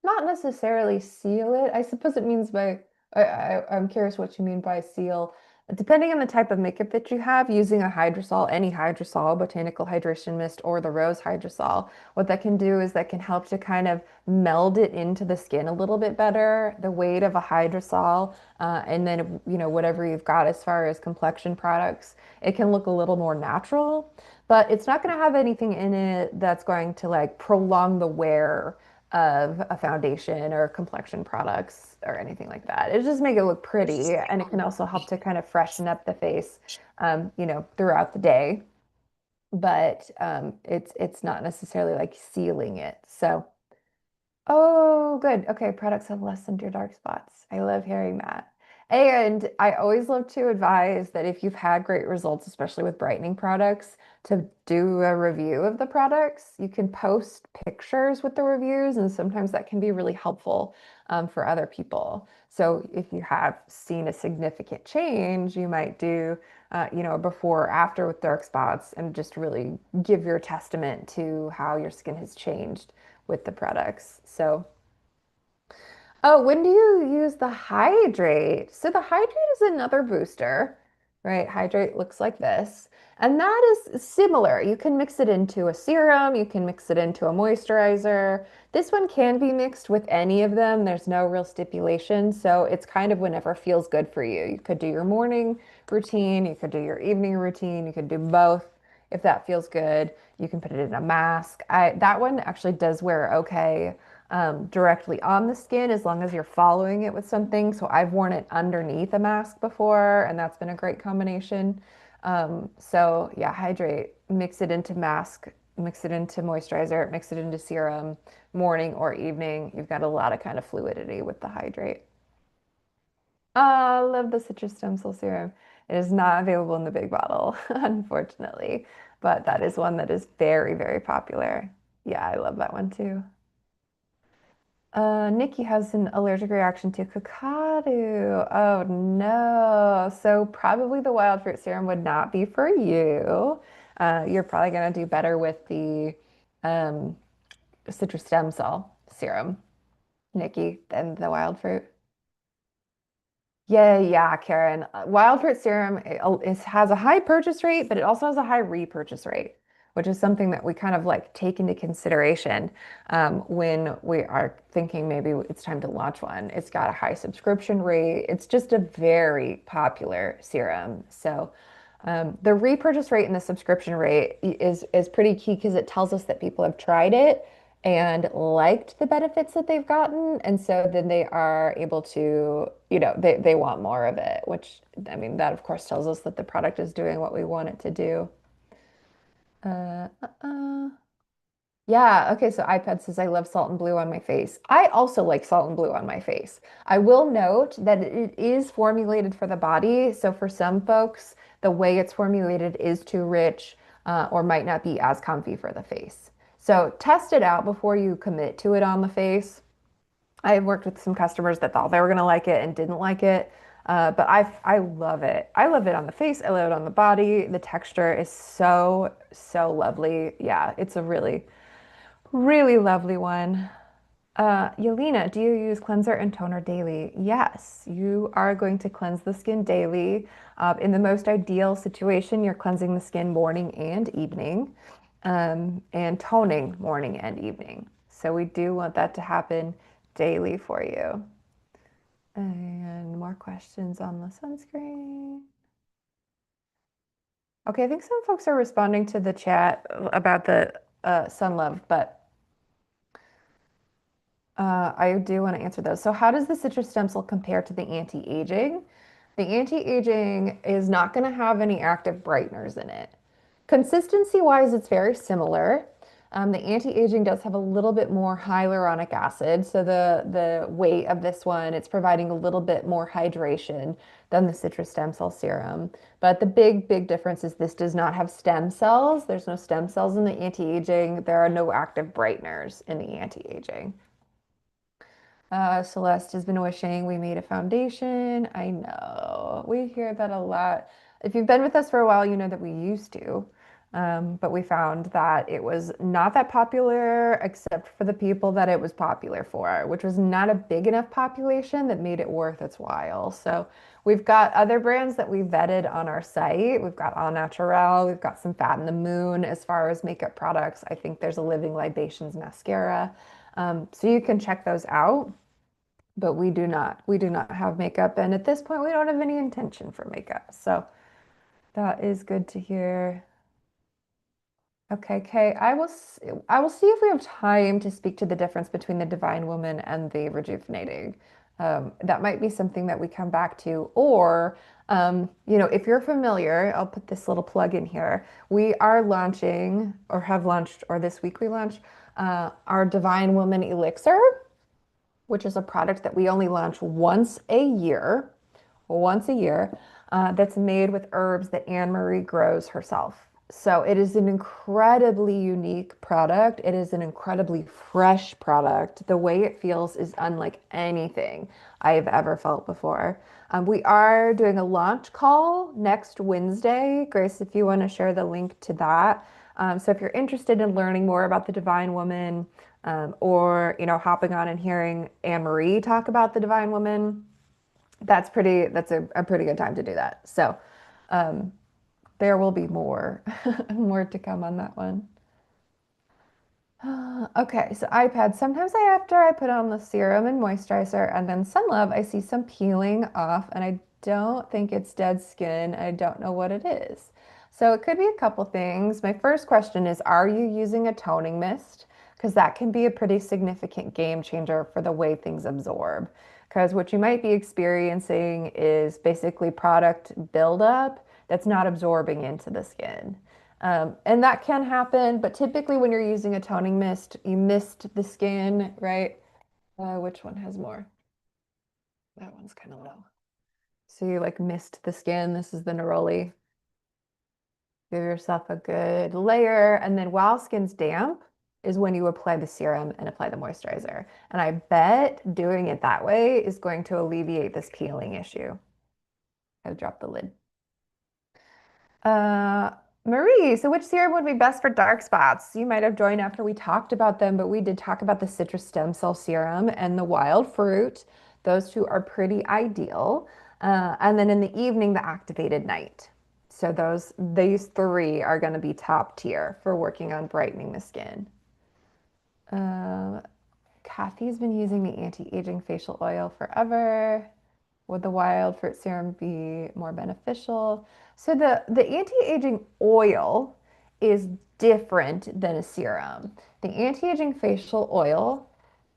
Not necessarily seal it. I suppose it means by, I'm curious what you mean by seal. Depending on the type of makeup that you have, using a hydrosol, any hydrosol, botanical hydration mist, or the rose hydrosol, what that can do is that can help to kind of meld it into the skin a little bit better. The weight of a hydrosol, and then, whatever you've got as far as complexion products, it can look a little more natural, but it's not going to have anything in it that's going to like prolong the wear of a foundation or complexion products or anything like that. It just make it look pretty, and it can also help to kind of freshen up the face, throughout the day. But it's not necessarily like sealing it. So, oh, good. Okay, products have lessened your dark spots. I love hearing that. And I always love to advise that if you've had great results, especially with brightening products, to do a review of the products. You can post pictures with the reviews, and sometimes that can be really helpful for other people. So if you have seen a significant change, you might do, a before or after with dark spots and just really give your testament to how your skin has changed with the products. So, oh, when do you use the hydrate? So the hydrate is another booster, right? Hydrate looks like this. And that is similar. You can mix it into a serum, you can mix it into a moisturizer. This one can be mixed with any of them. There's no real stipulation. So it's kind of whenever feels good for you. You could do your morning routine, you could do your evening routine, you could do both if that feels good. You can put it in a mask. That one actually does wear okay directly on the skin as long as you're following it with something. So I've worn it underneath a mask before, and that's been a great combination. So yeah, hydrate, mix it into mask, mix it into moisturizer, mix it into serum, morning or evening. You've got a lot of kind of fluidity with the hydrate. I love the citrus stem cell serum. It is not available in the big bottle, unfortunately, but that is one that is very, very popular. Yeah, I love that one too. Nikki has an allergic reaction to cacao. Oh no. So probably the wild fruit serum would not be for you. You're probably gonna do better with the um, citrus stem cell serum, Nikki, than the wild fruit. Yeah, yeah, Karen. Wild fruit serum has a high purchase rate, but it also has a high repurchase rate, which is something that we kind of like take into consideration when we are thinking maybe it's time to launch one. It's got a high subscription rate. It's just a very popular serum. So the repurchase rate and the subscription rate is pretty key because it tells us that people have tried it and liked the benefits that they've gotten. And so then they are able to, they want more of it, which I mean, that of course tells us that the product is doing what we want it to do. Uh, uh, uh. Yeah, okay, so iPad says I love salt and blue on my face. I also like salt and blue on my face. I will note that it is formulated for the body. So for some folks, the way it's formulated is too rich or might not be as comfy for the face. So test it out before you commit to it on the face. I've worked with some customers that thought they were going to like it and didn't like it. But I love it. I love it on the face. I love it on the body. The texture is so, so lovely. Yeah, it's a really, really lovely one. Yelena, do you use cleanser and toner daily? Yes, you are going to cleanse the skin daily. In the most ideal situation, you're cleansing the skin morning and evening, and toning morning and evening. So we do want that to happen daily for you. And more questions on the sunscreen. Okay, I think some folks are responding to the chat about the sun love, but I do want to answer those. So, how does the citrus stem cell compare to the anti-aging? The anti-aging is not going to have any active brighteners in it. Consistency wise, it's very similar. The anti-aging does have a little bit more hyaluronic acid. So the weight of this one, it's providing a little bit more hydration than the citrus stem cell serum. But the big difference is this does not have stem cells. There's no stem cells in the anti-aging. There are no active brighteners in the anti-aging. Celeste has been wishing we made a foundation. I know. We hear that a lot. If you've been with us for a while, you know that we used to. But we found that it was not that popular except for the people that it was popular for, which was not a big enough population that made it worth its while. So we've got other brands that we vetted on our site. We've got Au Naturel, we've got some Fat in the Moon as far as makeup products. I think there's a Living Libations mascara. So you can check those out, but we do not have makeup, and at this point we don't have any intention for makeup. So that is good to hear. Okay, Kay, I will see if we have time to speak to the difference between the Divine Woman and the Rejuvenating. That might be something that we come back to, or if you're familiar, I'll put this little plug in here. We are launching, or have launched, or this week we launched our Divine Woman Elixir, which is a product that we only launch once a year, that's made with herbs that Anne Marie grows herself. So it is an incredibly unique product. It is an incredibly fresh product. The way it feels is unlike anything I have ever felt before. We are doing a launch call next Wednesday. Grace, if you want to share the link to that. So if you're interested in learning more about the Divine Woman, or hopping on and hearing Anne Marie talk about the Divine Woman, that's a pretty good time to do that. So there will be more more to come on that one. Okay, so iPad. Sometimes after I put on the serum and moisturizer and then Sun Love, I see some peeling off, and I don't think it's dead skin. I don't know what it is. So it could be a couple things. My first question is, are you using a toning mist? Because that can be a pretty significant game changer for the way things absorb. Because what you might be experiencing is basically product buildup that's not absorbing into the skin. And that can happen, but typically when you're using a toning mist, you mist the skin, right? Which one has more? That one's kind of low. So you like mist the skin. This is the neroli. Give yourself a good layer. And then while skin's damp is when you apply the serum and apply the moisturizer. And I bet doing it that way is going to alleviate this peeling issue. I've dropped the lid. Uh, Marie, so which serum would be best for dark spots? You might have joined after we talked about them, but we did talk about the citrus stem cell serum and the wild fruit. Those two are pretty ideal. And then in the evening, the activated night. So these three are going to be top tier for working on brightening the skin. Um, Kathy's been using the anti-aging facial oil forever. Would the wild fruit serum be more beneficial? So the anti-aging oil is different than a serum. The anti-aging facial oil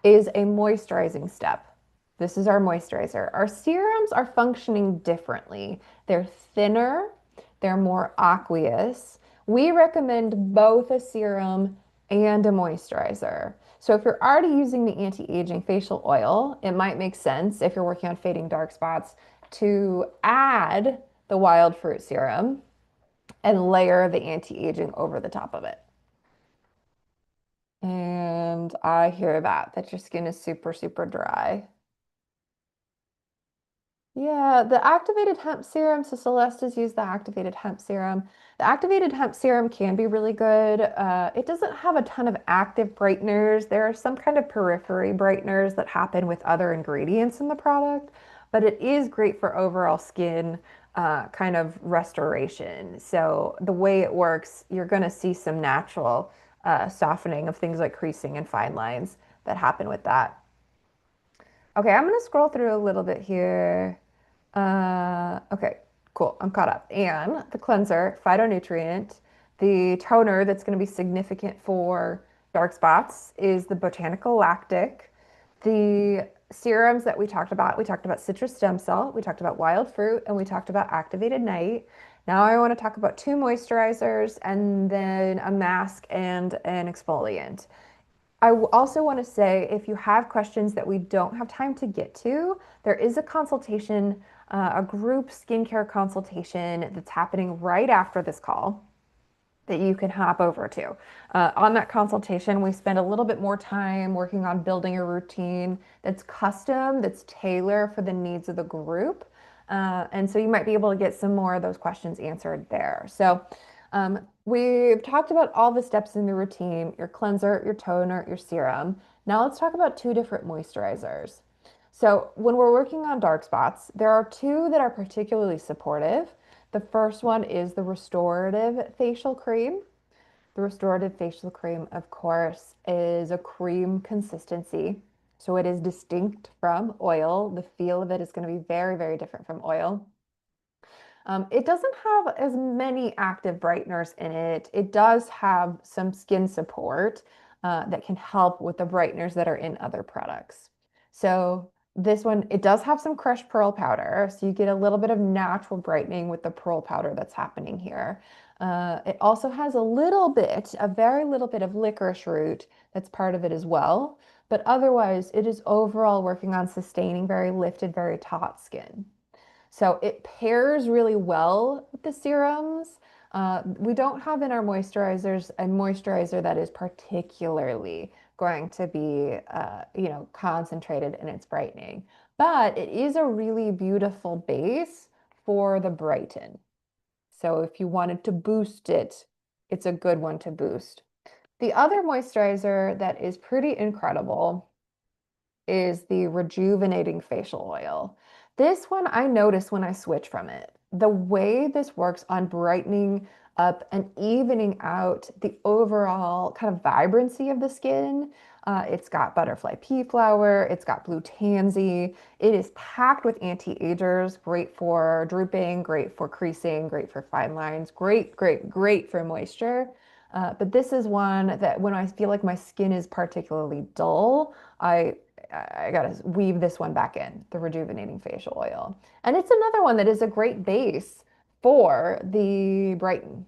is a moisturizing step. This is our moisturizer. Our serums are functioning differently. They're thinner, they're more aqueous. We recommend both a serum and a moisturizer. So if you're already using the anti-aging facial oil, it might make sense if you're working on fading dark spots to add the wild fruit serum and layer the anti-aging over the top of it. And I hear that your skin is super, super dry. Yeah, the activated hemp serum. So Celeste has used the activated hemp serum. The activated hemp serum can be really good. It doesn't have a ton of active brighteners. There are some kind of periphery brighteners that happen with other ingredients in the product, but it is great for overall skin kind of restoration. So the way it works, you're going to see some natural softening of things like creasing and fine lines that happen with that. Okay, I'm going to scroll through a little bit here. Okay, cool. I'm caught up. And the cleanser, phytonutrient, the toner that's going to be significant for dark spots is the botanical lactic. The serums that we talked about citrus stem cell, we talked about wild fruit, and we talked about activated night. Now I want to talk about two moisturizers and then a mask and an exfoliant. Also want to say if you have questions that we don't have time to get to, there is a consultation, a group skincare consultation that's happening right after this call that you can hop over to. On that consultation, we spend a little bit more time working on building a routine that's custom, that's tailored for the needs of the group. And so you might be able to get some more of those questions answered there. So we've talked about all the steps in the routine, your cleanser, your toner, your serum. Now let's talk about two different moisturizers. So when we're working on dark spots, there are two that are particularly supportive. The first one is the restorative facial cream. The restorative facial cream, of course, is a cream consistency. So it is distinct from oil. The feel of it is going to be very, very different from oil. It doesn't have as many active brighteners in it. It does have some skin support that can help with the brighteners that are in other products. So this one, it does have some crushed pearl powder, so you get a little bit of natural brightening with the pearl powder that's happening here. It also has a little bit, a very little bit of licorice root that's part of it as well. But otherwise, it is overall working on sustaining very lifted, very taut skin. So it pairs really well with the serums. We don't have in our moisturizers a moisturizer that is particularly going to be, concentrated in its brightening, but it is a really beautiful base for the brighten. So if you wanted to boost it, it's a good one to boost. The other moisturizer that is pretty incredible is the rejuvenating facial oil. This one I notice when I switch from it. The way this works on brightening up and evening out the overall kind of vibrancy of the skin. It's got butterfly pea flower, it's got blue tansy. It is packed with anti-agers, great for drooping, great for creasing, great for fine lines, great, great, great for moisture. But this is one that when I feel like my skin is particularly dull, I gotta weave this one back in, the rejuvenating facial oil. And it's another one that is a great base for the brighten,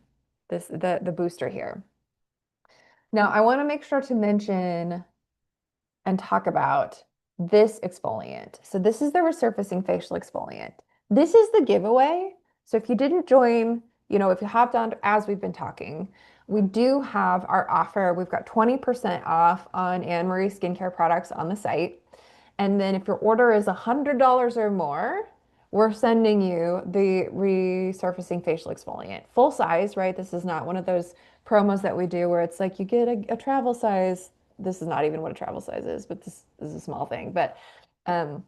the booster here. Now, I want to make sure to mention and talk about this exfoliant. So this is the resurfacing facial exfoliant. This is the giveaway. So if you didn't join, if you hopped on as we've been talking, we do have our offer. We've got 20% off on Anne Marie skincare products on the site. And then if your order is $100 or more, we're sending you the resurfacing facial exfoliant. Full size, right? This is not one of those promos that we do where it's like you get a travel size. This is not even what a travel size is, but this is a small thing. But um,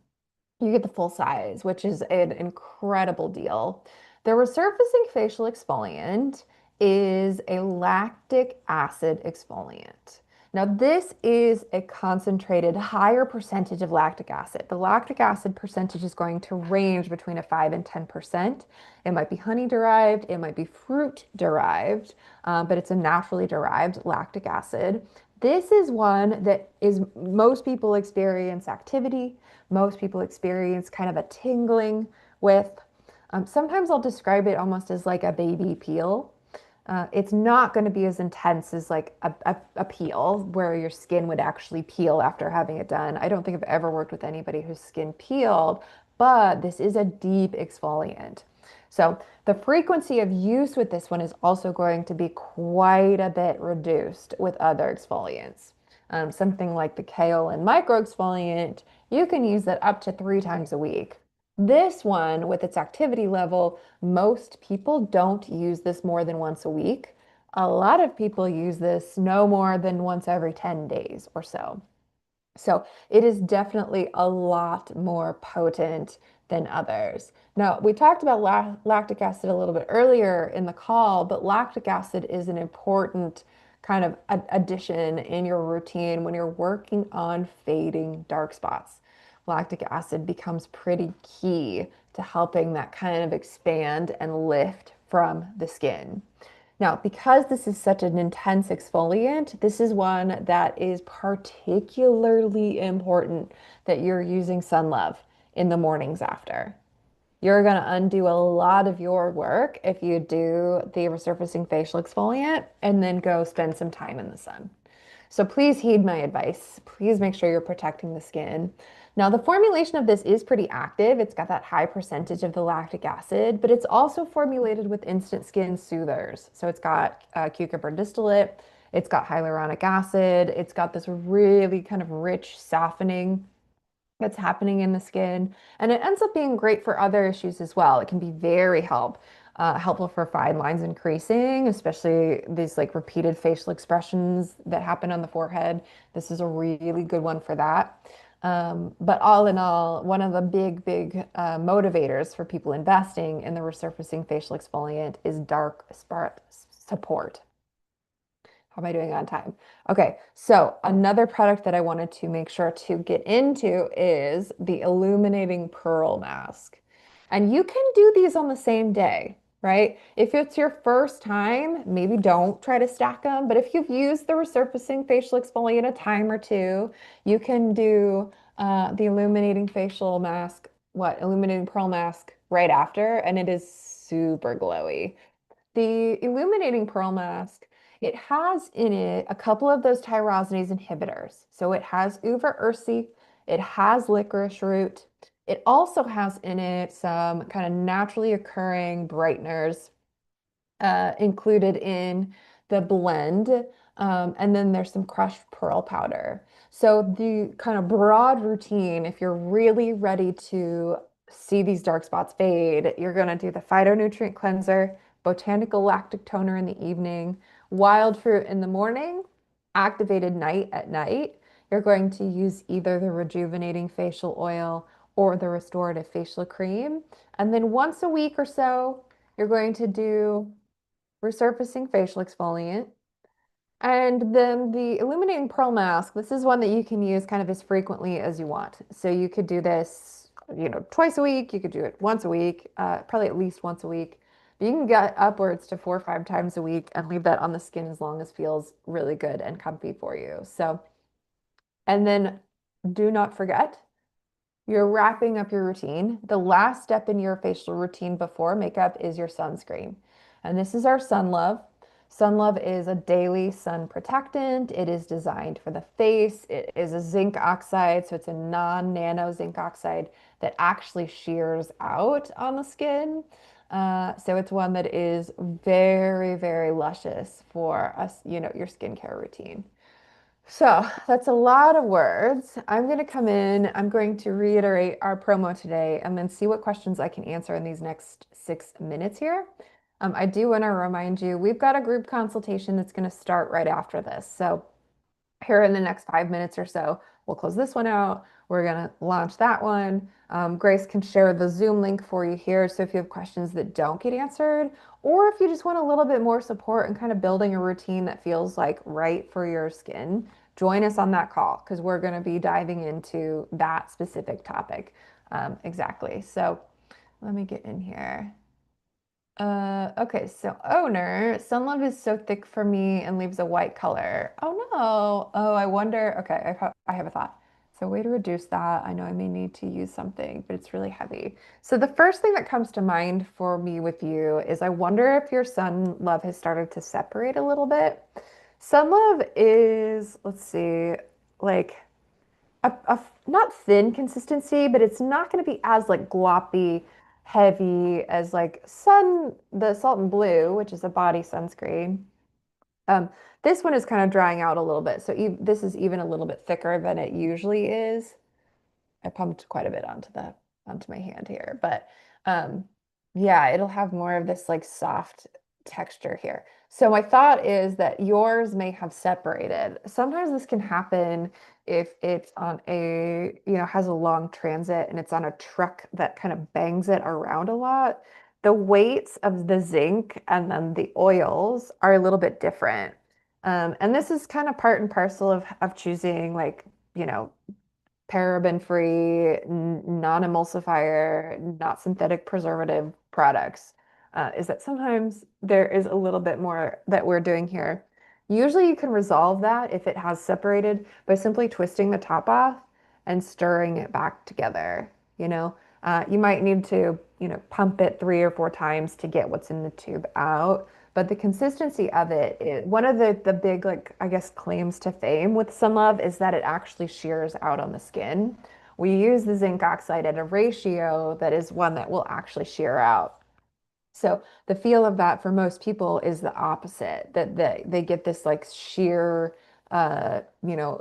you get the full size, which is an incredible deal. The resurfacing facial exfoliant is a lactic acid exfoliant. Now, this is a concentrated higher percentage of lactic acid. The lactic acid percentage is going to range between a 5 and 10%. It might be honey derived, it might be fruit derived, but it's a naturally derived lactic acid. This is one that is most people experience activity. Most people experience kind of a tingling with. Sometimes I'll describe it almost as like a baby peel. It's not going to be as intense as like a peel where your skin would actually peel after having it done. I don't think I've ever worked with anybody whose skin peeled, but this is a deep exfoliant. So the frequency of use with this one is also going to be quite a bit reduced with other exfoliants. Something like the kale and micro exfoliant, you can use that up to 3 times a week. This one, with its activity level, most people don't use this more than once a week. A lot of people use this no more than once every 10 days or so. So it is definitely a lot more potent than others. Now, we talked about lactic acid a little bit earlier in the call, but lactic acid is an important kind of addition in your routine when you're working on fading dark spots. Lactic acid becomes pretty key to helping that kind of expand and lift from the skin. Now, because this is such an intense exfoliant, this is one that is particularly important that you're using Sun Love in the mornings after. You're going to undo a lot of your work if you do the resurfacing facial exfoliant and then go spend some time in the sun. So please heed my advice. Please make sure you're protecting the skin. Now, the formulation of this is pretty active. It's got that high percentage of the lactic acid, but it's also formulated with instant skin soothers. So it's got cucumber distillate, it's got hyaluronic acid, it's got this really kind of rich softening that's happening in the skin. And it ends up being great for other issues as well. It can be very helpful for fine lines and creasing, especially these like repeated facial expressions that happen on the forehead. This is a really good one for that. But all in all, one of the big motivators for people investing in the resurfacing facial exfoliant is dark spot support. How am I doing on time? Okay, so another product that I wanted to make sure to get into is the illuminating pearl mask. And you can do these on the same day, right? If it's your first time, maybe don't try to stack them. But if you've used the resurfacing facial exfoliant a time or two, you can do the illuminating facial mask, illuminating pearl mask right after, and it is super glowy. The illuminating pearl mask, it has in it a couple of those tyrosinase inhibitors. So it has uva ursi, it has licorice root. It also has in it some kind of naturally occurring brighteners included in the blend. And then there's some crushed pearl powder. So the kind of broad routine, if you're really ready to see these dark spots fade, you're going to do the phytonutrient cleanser, botanical lactic toner in the evening, wild fruit in the morning, activated night at night. You're going to use either the rejuvenating facial oil or the restorative facial cream. And then once a week or so, you're going to do resurfacing facial exfoliant. And then the illuminating pearl mask, this is one that you can use kind of as frequently as you want. So you could do this, twice a week. You could do it once a week, probably at least once a week. But you can get upwards to 4 or 5 times a week and leave that on the skin as long as feels really good and comfy for you. So, and then do not forget you're wrapping up your routine. The last step in your facial routine before makeup is your sunscreen. And this is our Sun Love. Sun Love is a daily sun protectant. It is designed for the face. It is a zinc oxide, so it's a non-nano zinc oxide that actually shears out on the skin. So it's one that is very luscious for us, your skincare routine. So that's a lot of words. I'm going to come in, I'm going to reiterate our promo today and then see what questions I can answer in these next 6 minutes here. I do want to remind you, we've got a group consultation that's going to start right after this. So here in the next 5 minutes or so, we'll close this one out. We're going to launch that one. Grace can share the Zoom link for you here. So if you have questions that don't get answered, or if you just want a little bit more support and kind of building a routine that feels like right for your skin, join us on that call because we're going to be diving into that specific topic. Exactly. So let me get in here. Okay, so owner, sunlove is so thick for me and leaves a white color. Oh no. Oh, I wonder. Okay, I have a thought. So way to reduce that. I know I may need to use something, but it's really heavy. So the first thing that comes to mind for me with you is I wonder if your sun love has started to separate a little bit. Sun love is, let's see, like not thin consistency, but it's not going to be as like gloppy, heavy as like the Salt and Blue, which is a body sunscreen. Um, this one is kind of drying out a little bit. So this is even a little bit thicker than it usually is. I pumped quite a bit onto that. onto my hand here. But um, yeah, it'll have more of this like soft texture here. So my thought is that yours may have separated. Sometimes this can happen if it's on a, has a long transit and it's on a truck that kind of bangs it around a lot. The weights of the zinc and then the oils are a little bit different. And this is kind of part and parcel of choosing like, you know, paraben-free, non-emulsifier, not synthetic preservative products, is that sometimes there is a little bit more that we're doing here. Usually you can resolve that if it has separated by simply twisting the top off and stirring it back together, you know? You might need to, pump it 3 or 4 times to get what's in the tube out. But the consistency of it is one of the big, like, I guess, claims to fame with Sunlove is that it actually shears out on the skin. We use the zinc oxide at a ratio that is one that will actually shear out. So the feel of that for most people is the opposite, that they get this like sheer,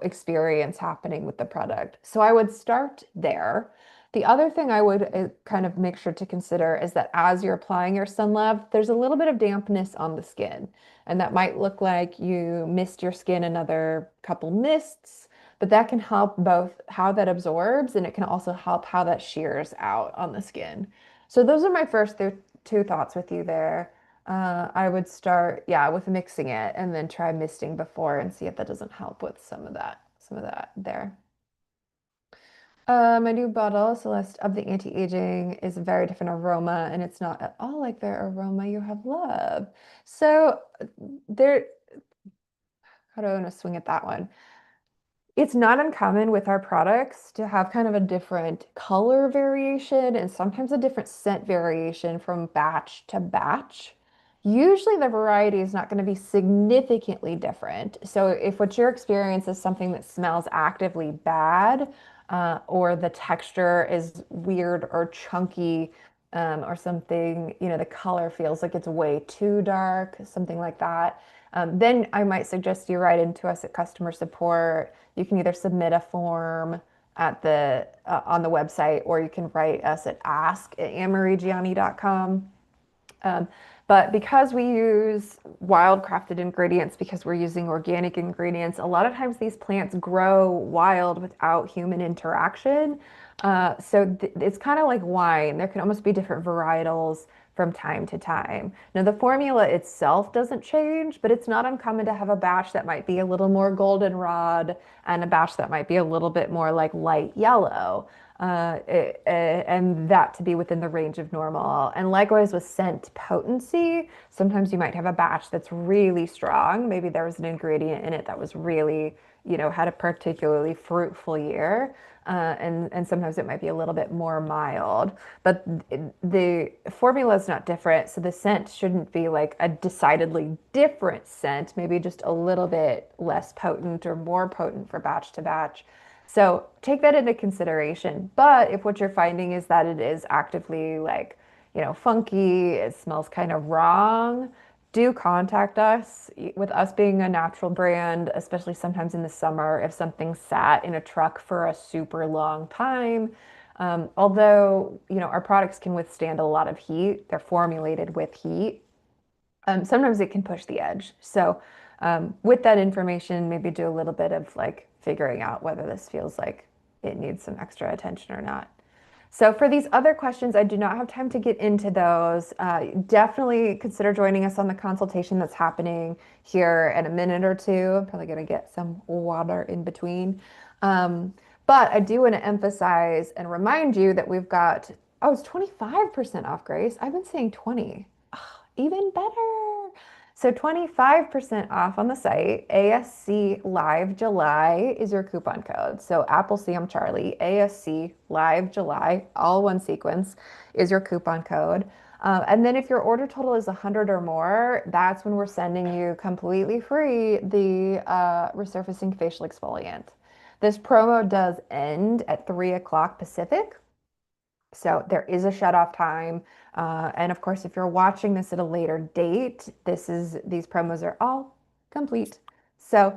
experience happening with the product. So I would start there. The other thing I would kind of make sure to consider is that as you're applying your Sunlove, there's a little bit of dampness on the skin. And that might look like you mist your skin another couple mists, but that can help both how that absorbs and it can also help how that shears out on the skin. So those are my first two thoughts with you there. I would start, yeah, with mixing it and then try misting before and see if that doesn't help with some of that there. My new bottle, Celeste of the Anti-Aging, is a very different aroma, and it's not at all like their aroma you have loved. So there, how do I want to swing at that one? It's not uncommon with our products to have kind of a different color variation and sometimes a different scent variation from batch to batch. Usually the variety is not going to be significantly different. So if what your experience is something that smells actively bad, or the texture is weird or chunky, or something, the color feels like it's way too dark, something like that, then I might suggest you write into us at customer support. You can either submit a form at the on the website, or you can write us at ask@annmariegianni.com. Um, but because we use wild-crafted ingredients, because we're using organic ingredients, a lot of times these plants grow wild without human interaction. So th it's kind of like wine. There can almost be different varietals from time to time. Now, the formula itself doesn't change, but it's not uncommon to have a batch that might be a little more goldenrod and a batch that might be a little bit more like light yellow, and that to be within the range of normal. And likewise with scent potency, sometimes you might have a batch that's really strong. Maybe there was an ingredient in it that was really, had a particularly fruitful year. And sometimes it might be a little bit more mild, but the formula is not different. So the scent shouldn't be like a decidedly different scent, maybe just a little bit less potent or more potent for batch to batch. So take that into consideration. But if what you're finding is that it is actively like, funky, it smells kind of wrong, do contact us. With us being a natural brand, especially sometimes in the summer, if something sat in a truck for a super long time, although, our products can withstand a lot of heat, they're formulated with heat. Sometimes it can push the edge. So, with that information, maybe do a little bit of like figuring out whether this feels like it needs some extra attention or not. So for these other questions, I do not have time to get into those. Definitely consider joining us on the consultation that's happening here in a minute or two. I'm probably going to get some water in between. Um, but I do want to emphasize and remind you that we've got, oh, it's 25% off, Grace. I've been saying 20. Even better. So 25% off on the site. ASC Live July is your coupon code. So Apple Sam Charlie, ASC Live July, all one sequence, is your coupon code. And then if your order total is 100 or more, that's when we're sending you completely free the resurfacing facial exfoliant. This promo does end at 3 o'clock Pacific. So there is a shut off time. And of course, if you're watching this at a later date, these promos are all complete. So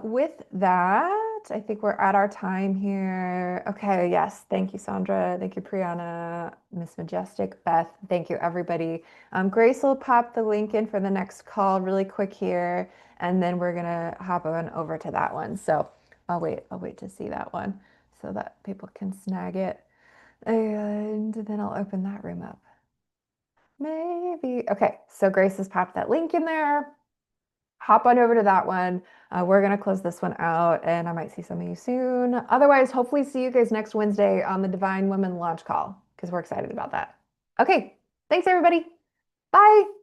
with that, I think we're at our time here. Okay, yes. Thank you, Sandra. Thank you, Priyana, Miss Majestic, Beth. Thank you, everybody. Grace will pop the link in for the next call really quick here, and then we're gonna hop on over to that one. So I'll wait to see that one so that people can snag it. And then I'll open that room up. Maybe. Okay, so Grace has popped that link in there. Hop on over to that one. We're going to close this one out, and I might see some of you soon. Otherwise, hopefully see you guys next Wednesday on the Divine Women launch call because we're excited about that. Okay, thanks everybody. Bye.